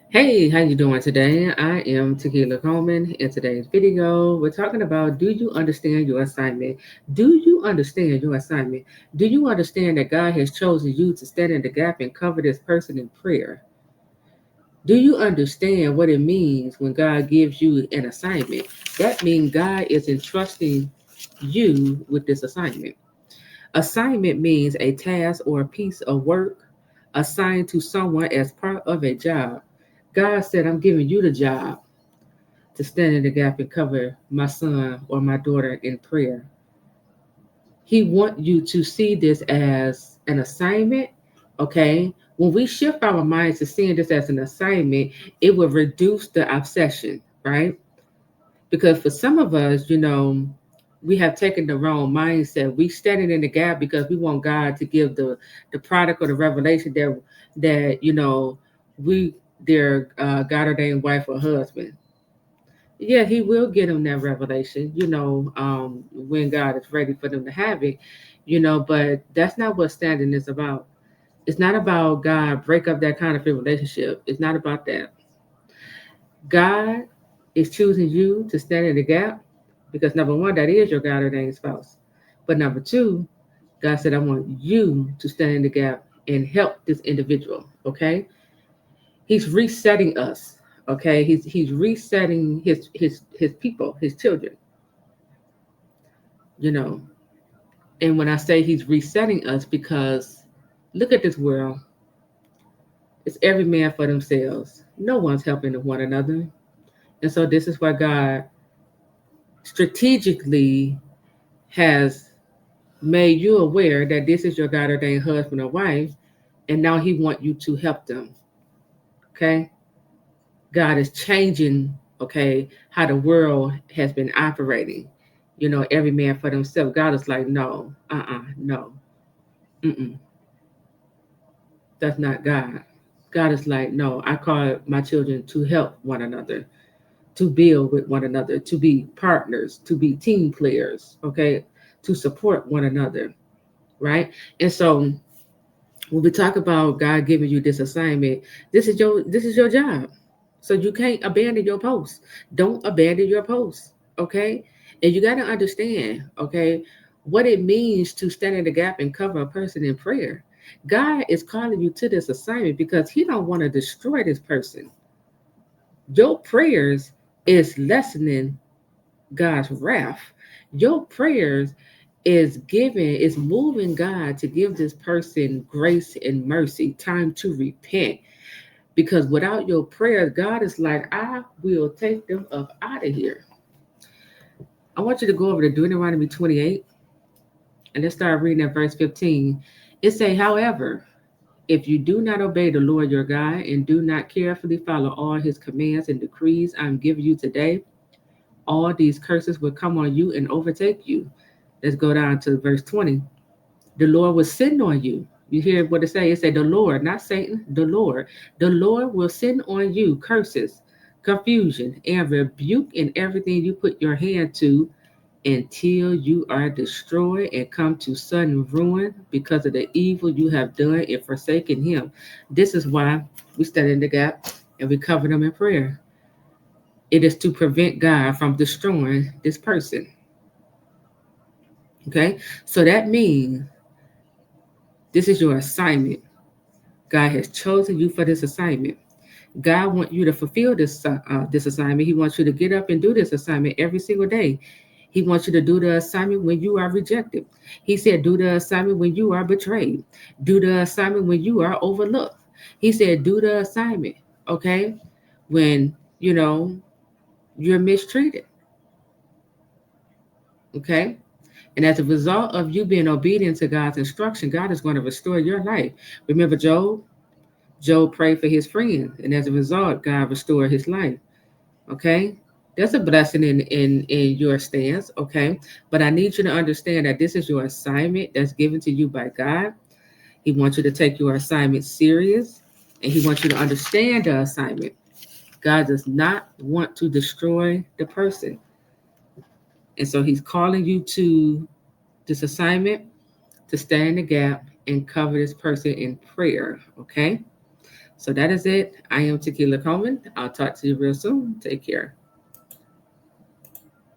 Hey, how you doing today? I am Tequila Coleman. In today's video, we're talking about, do you understand your assignment? Do you understand your assignment? Do you understand that God has chosen you to stand in the gap and cover this person in prayer? Do you understand what it means when God gives you an assignment? That means God is entrusting you with this assignment. Assignment means a task or a piece of work assigned to someone as part of a job. God said, I'm giving you the job to stand in the gap and cover my son or my daughter in prayer. He wants you to see this as an assignment, okay? When we shift our minds to seeing this as an assignment, it will reduce the obsession, right? Because for some of us, we have taken the wrong mindset. We standing in the gap because we want God to give the product or the revelation that we their God ordained wife or husband. Yeah, He will get them that revelation. When God is ready for them to have it. But that's not what standing is about. It's not about God break up that kind of relationship. It's not about that. God is choosing you to stand in the gap because number one, that is your God ordained spouse. But number two, God said, I want you to stand in the gap and help this individual. Okay. He's resetting us. Okay. He's resetting his people, his children, you know. And when I say he's resetting us, because look at this world. It's every man for themselves. No one's helping one another. And so this is why God strategically has made you aware that this is your God ordained husband or wife, and now He wants you to help them. Okay, God is changing. Okay, how the world has been operating. Every man for themselves. God is like, no, no, mm-mm, that's not God. God is like, no, I call my children to help one another, to build with one another, to be partners, to be team players. Okay, to support one another. Right, and so when we talk about God giving you this assignment, this is your job. So you can't abandon your post. Don't abandon your post. Okay? And you gotta understand, okay, what it means to stand in the gap and cover a person in prayer. God is calling you to this assignment because He don't want to destroy this person. Your prayers is lessening God's wrath. Your prayers is moving God to give this person grace and mercy, time to repent. Because without your prayers, God is like, I will take them up out of here. I want you to go over to Deuteronomy 28 and let's start reading at verse 15. It say, however, if you do not obey the Lord your God and do not carefully follow all his commands and decrees I'm giving you today, all these curses will come on you and overtake you. Let's go down to verse 20. The Lord will send on you. You hear what it say? It say the Lord, not Satan, the Lord. The Lord will send on you curses, confusion, and rebuke in everything you put your hand to until you are destroyed and come to sudden ruin because of the evil you have done in forsaking him. This is why we stand in the gap and we cover them in prayer. It is to prevent God from destroying this person. Okay? So that means this is your assignment. God has chosen you for this assignment. God wants you to fulfill this assignment. He wants you to get up and do this assignment every single day. He wants you to do the assignment when you are rejected. He said, do the assignment when you are betrayed. Do the assignment when you are overlooked. He said, do the assignment, okay, when, you're mistreated, okay? And as a result of you being obedient to God's instruction, God is going to restore your life. Remember Job? Job prayed for his friend, and as a result, God restored his life. Okay, that's a blessing in your stance. Okay, but I need you to understand that this is your assignment that's given to you by God. He wants you to take your assignment serious, and He wants you to understand the assignment. God does not want to destroy the person, and so He's calling you to this assignment to stand in the gap and cover this person in prayer. Okay. So that is it. I am Tequila Coleman. I'll talk to you real soon. Take care.